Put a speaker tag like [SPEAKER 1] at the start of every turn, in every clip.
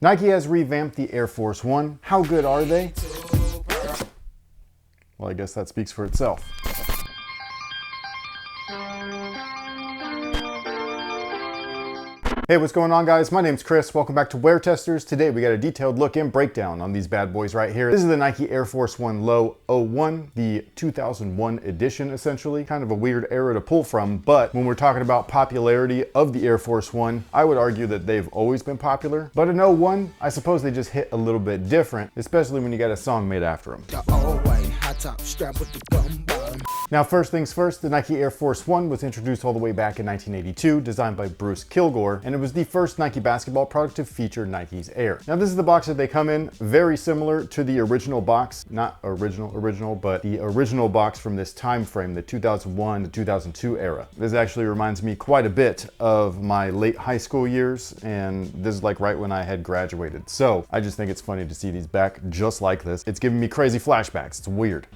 [SPEAKER 1] Nike has revamped the Air Force One. How good are they? Well, I guess that speaks for itself. Hey, what's going on, guys? My name's Chris. Welcome back to WearTesters. Today we got a detailed look and breakdown on these bad boys right here. This is the Nike Air Force One Low 01, the 2001 edition, essentially. Kind of a weird era to pull from, but when we're talking about popularity of the Air Force One, I would argue that they've always been popular. But in 01, I suppose they just hit a little bit different, especially when you got a song made after them. Now, first things first, the Nike Air Force One was introduced all the way back in 1982, designed by Bruce Kilgore, and it was the first Nike basketball product to feature Nike's Air. Now, this is the box that they come in, very similar to the original box, not original, but the original box from this time frame, the 2001 to 2002 era. This actually reminds me quite a bit of my late high school years, and this is like right when I had graduated. So I just think it's funny to see these back just like this. It's giving me crazy flashbacks. It's weird.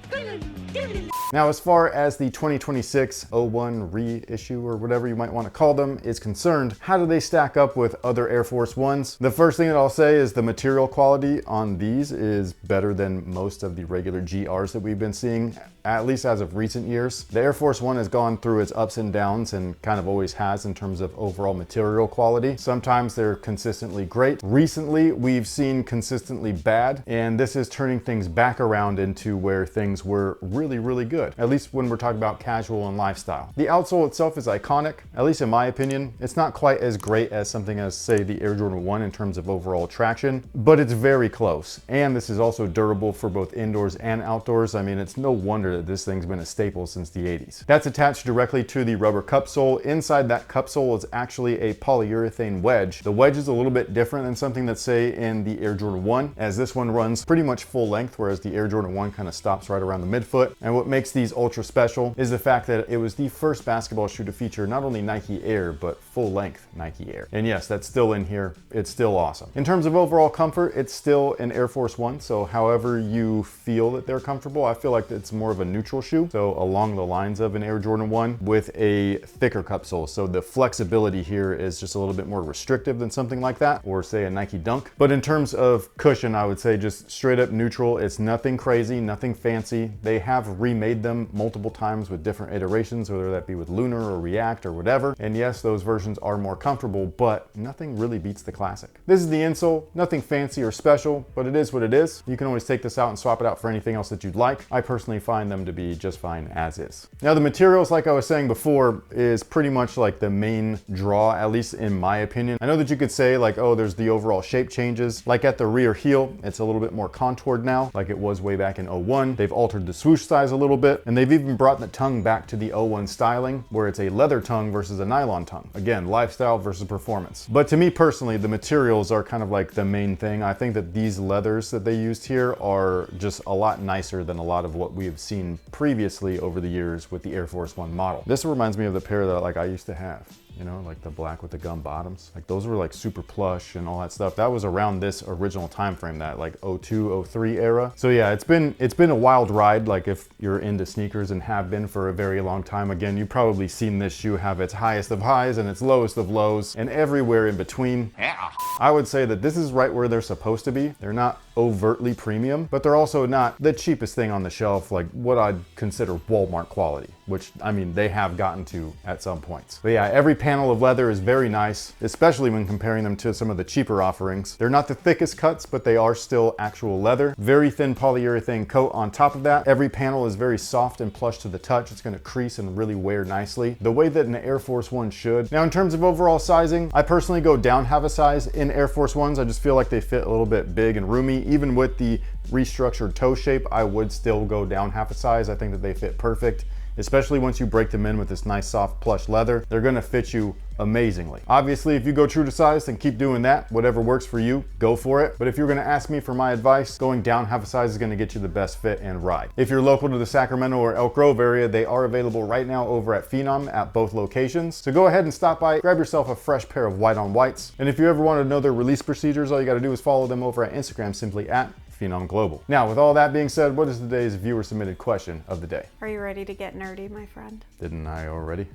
[SPEAKER 1] Now, as far as the 2026 01 reissue or whatever you might want to call them is concerned, how do they stack up with other Air Force Ones? The first thing that I'll say is the material quality on these is better than most of the regular GRs that we've been seeing, at least as of recent years. The Air Force One has gone through its ups and downs and kind of always has in terms of overall material quality. Sometimes they're consistently great. Recently, we've seen consistently bad, and this is turning things back around into where things were really, really good, at least when we're talking about casual and lifestyle. The outsole itself is iconic, at least in my opinion. It's not quite as great as something as, say, the Air Jordan 1 in terms of overall traction, but it's very close. And this is also durable for both indoors and outdoors. I mean, it's no wonder that this thing's been a staple since the 80s. That's attached directly to the rubber cup sole. Inside that cup sole is actually a polyurethane wedge. The wedge is a little bit different than something that's, say, in the Air Jordan 1, as this one runs pretty much full length, whereas the Air Jordan 1 kind of stops right around the midfoot. And what makes these ultra special is the fact that it was the first basketball shoe to feature not only Nike Air, but full-length Nike Air. And yes, that's still in here. It's still awesome. In terms of overall comfort, it's still an Air Force One, so however you feel that they're comfortable, I feel like it's more of a neutral shoe, so along the lines of an Air Jordan 1 with a thicker cup sole. So the flexibility here is just a little bit more restrictive than something like that, or say a Nike Dunk. But in terms of cushion, I would say just straight up neutral. It's nothing crazy, nothing fancy. They have remade them multiple times with different iterations, whether that be with Lunar or React or whatever. And yes, those versions are more comfortable, but nothing really beats the classic. This is the insole, nothing fancy or special, but it is what it is. You can always take this out and swap it out for anything else that you'd like. I personally find them to be just fine as is. Now, the materials, like I was saying before, is pretty much like the main draw, at least in my opinion. I know that you could say like, oh, there's the overall shape changes. Like at the rear heel, it's a little bit more contoured now, like it was way back in 01. They've altered the swoosh size a little bit, and they've even brought the tongue back to the 01 styling, where it's a leather tongue versus a nylon tongue. Again, lifestyle versus performance. But to me personally, the materials are kind of like the main thing. I think that these leathers that they used here are just a lot nicer than a lot of what we have seen previously over the years with the Air Force One model. This reminds me of the pair that like I used to have. You know, like the black with the gum bottoms. Like those were like super plush and all that stuff. That was around this original time frame, that like 02, 03 era. So yeah, it's been a wild ride. Like if you're into sneakers and have been for a very long time, again, you've probably seen this shoe have its highest of highs and its lowest of lows and everywhere in between. Yeah. I would say that this is right where they're supposed to be. They're not overtly premium, but they're also not the cheapest thing on the shelf, like what I'd consider Walmart quality, which I mean, they have gotten to at some points. But yeah, every panel of leather is very nice, especially when comparing them to some of the cheaper offerings. They're not the thickest cuts, but they are still actual leather. Very thin polyurethane coat on top of that. Every panel is very soft and plush to the touch. It's gonna crease and really wear nicely, the way that an Air Force One should. Now, in terms of overall sizing, I personally go down half a size in Air Force Ones. I just feel like they fit a little bit big and roomy. Even with the restructured toe shape, I would still go down half a size. I think that they fit perfect, especially once you break them in with this nice soft plush leather. They're gonna fit you amazingly. Obviously, if you go true to size, then keep doing that. Whatever works for you, go for it. But if you're gonna ask me for my advice, going down half a size is gonna get you the best fit and ride. If you're local to the Sacramento or Elk Grove area, they are available right now over at Phenom at both locations. So go ahead and stop by, grab yourself a fresh pair of white on whites. And if you ever want to know their release procedures, all you gotta do is follow them over at Instagram, simply at Phenom Global. Now, with all that being said, what is today's viewer submitted question of the day?
[SPEAKER 2] Are you ready to get nerdy, my friend?
[SPEAKER 1] Didn't I already?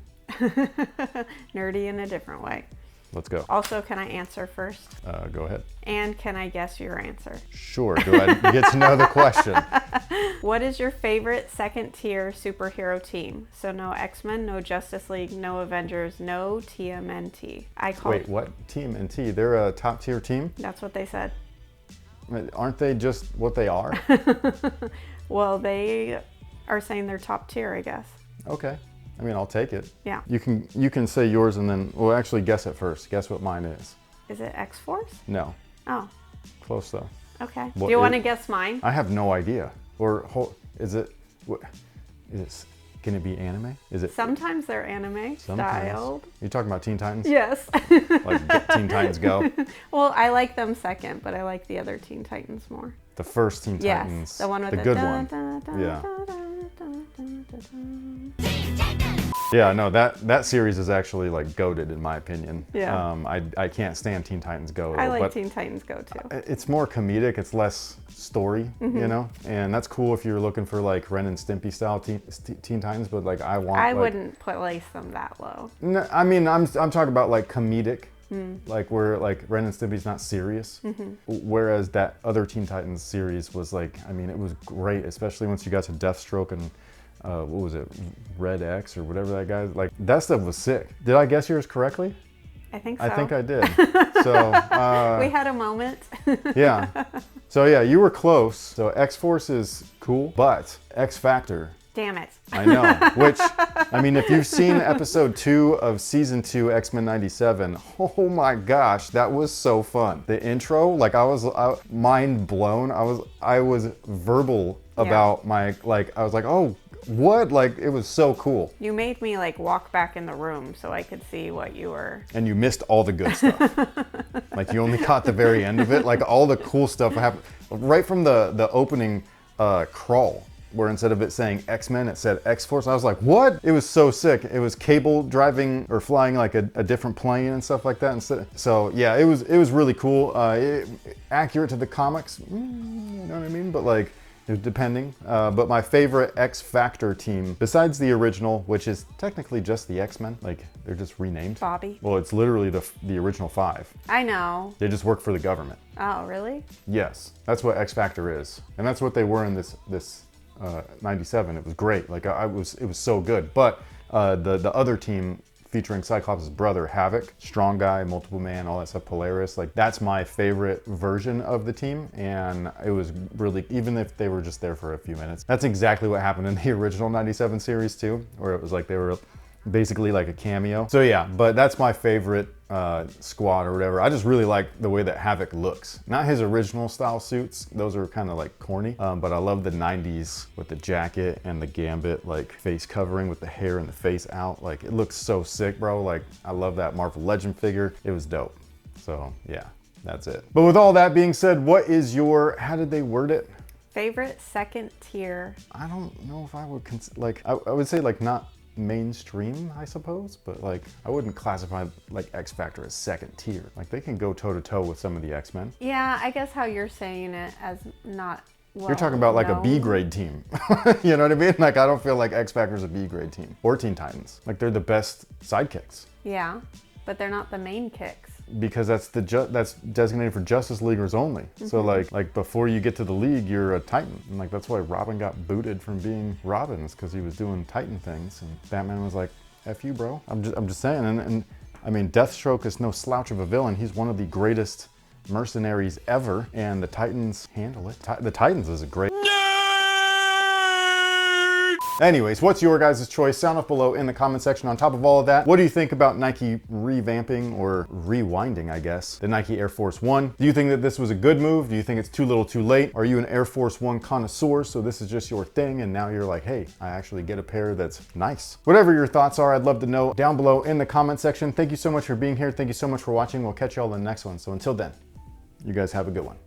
[SPEAKER 2] Nerdy in a different way.
[SPEAKER 1] let's go.
[SPEAKER 2] Also, can I answer first?
[SPEAKER 1] Go ahead.
[SPEAKER 2] And can I guess your answer?
[SPEAKER 1] Sure, do I get to know the question?
[SPEAKER 2] What is your favorite second tier superhero team? So no X-Men, no Justice League, no Avengers, no TMNT.
[SPEAKER 1] Wait, what? TMNT? They're a top tier team?
[SPEAKER 2] That's what they said.
[SPEAKER 1] Aren't they just what they are?
[SPEAKER 2] Well, they are saying they're top tier, I guess.
[SPEAKER 1] Okay. I mean, I'll take it.
[SPEAKER 2] Yeah.
[SPEAKER 1] You can say yours and then, well, actually guess it first. Guess what mine is.
[SPEAKER 2] Is it X-Force?
[SPEAKER 1] No.
[SPEAKER 2] Oh.
[SPEAKER 1] Close though.
[SPEAKER 2] Okay. Do you want to guess mine?
[SPEAKER 1] I have no idea. Or is it, can it be anime? Is it?
[SPEAKER 2] Sometimes they're anime styled.
[SPEAKER 1] You talking about Teen Titans?
[SPEAKER 2] Yes.
[SPEAKER 1] Like Teen Titans Go?
[SPEAKER 2] Well, I like them second, but I like the other Teen Titans more.
[SPEAKER 1] The first Teen Titans.
[SPEAKER 2] Yes, the one with
[SPEAKER 1] the good one. Yeah. Yeah, no, that series is actually like goated in my opinion.
[SPEAKER 2] Yeah.
[SPEAKER 1] I can't stand Teen Titans Go.
[SPEAKER 2] I like Teen Titans Go too.
[SPEAKER 1] It's more comedic, it's less story, you know? And that's cool if you're looking for like Ren and Stimpy style Teen Titans, but like I
[SPEAKER 2] wouldn't place them that low.
[SPEAKER 1] No, I mean, I'm talking about like comedic. Like where like Ren and Stimpy's not serious, whereas that other Teen Titans series was like, I mean, it was great, especially once you got to Deathstroke and what was it, Red X or whatever that guy, like that stuff was sick. Did I guess yours correctly?
[SPEAKER 2] I think so.
[SPEAKER 1] I think I did. So
[SPEAKER 2] we had a moment.
[SPEAKER 1] Yeah. So yeah, you were close. So X-Force is cool, but X Factor.
[SPEAKER 2] Damn it.
[SPEAKER 1] I know. Which, I mean, if you've seen episode 2 of season 2 X-Men 97, oh my gosh, that was so fun. The intro, like I was mind blown. I was verbal about my, like, I was like, oh, what? Like, it was so cool.
[SPEAKER 2] You made me like walk back in the room so I could see what you were.
[SPEAKER 1] And you missed all the good stuff. Like you only caught the very end of it. Like all the cool stuff happened right from the opening crawl, where instead of it saying X-Men, it said X-Force. I was like, what? It was so sick. It was Cable driving or flying like a different plane and stuff like that. So yeah, it was really cool. Accurate to the comics, you know what I mean? But like, depending. But my favorite X Factor team, besides the original, which is technically just the X-Men, like they're just renamed.
[SPEAKER 2] Bobby.
[SPEAKER 1] Well, it's literally the original 5.
[SPEAKER 2] I know.
[SPEAKER 1] They just work for the government.
[SPEAKER 2] Oh, really?
[SPEAKER 1] Yes, that's what X Factor is, and that's what they were in this 97. It was great. Like it was so good. But the other team, featuring Cyclops' brother Havoc, strong guy, multiple man, all that stuff, Polaris, like that's my favorite version of the team. And it was really, even if they were just there for a few minutes, that's exactly what happened in the original 97 series too, where it was like they were basically like a cameo. So yeah, but that's my favorite squad or whatever. I just really like the way that Havoc looks. Not his original style suits, those are kind of like corny, but I love the 90s with the jacket and the Gambit like face covering with the hair and the face out. Like it looks so sick, bro. Like I love that Marvel Legend figure. It was dope. So yeah, that's it. But with all that being said, what is your, how did they word it?
[SPEAKER 2] Favorite second tier?
[SPEAKER 1] I don't know if I would like, I would say like not mainstream, I suppose, but like I wouldn't classify like X Factor as second tier. Like they can go toe to toe with some of the X-Men.
[SPEAKER 2] Yeah, I guess how you're saying it as not well
[SPEAKER 1] You're talking about like a B grade team. You know what I mean? Like I don't feel like X Factor's a B grade team or Teen Titans. Like they're the best sidekicks.
[SPEAKER 2] Yeah, but they're not the main kicks.
[SPEAKER 1] Because that's that's designated for Justice Leaguers only. So like before you get to the League, you're a Titan, and like that's why Robin got booted from being Robin, is because he was doing Titan things, and Batman was like, "F you, bro." I'm just saying, and I mean Deathstroke is no slouch of a villain. He's one of the greatest mercenaries ever, and the Titans handle it. The Titans is a great. Anyways, what's your guys' choice? Sound off below in the comment section. On top of all of that, what do you think about Nike revamping or rewinding, I guess, the Nike Air Force 1? Do you think that this was a good move? Do you think it's too little too late? Are you an Air Force 1 connoisseur, so this is just your thing, and now you're like, hey, I actually get a pair that's nice? Whatever your thoughts are, I'd love to know down below in the comment section. Thank you so much for being here. Thank you so much for watching. We'll catch y'all in the next one. So until then, you guys have a good one.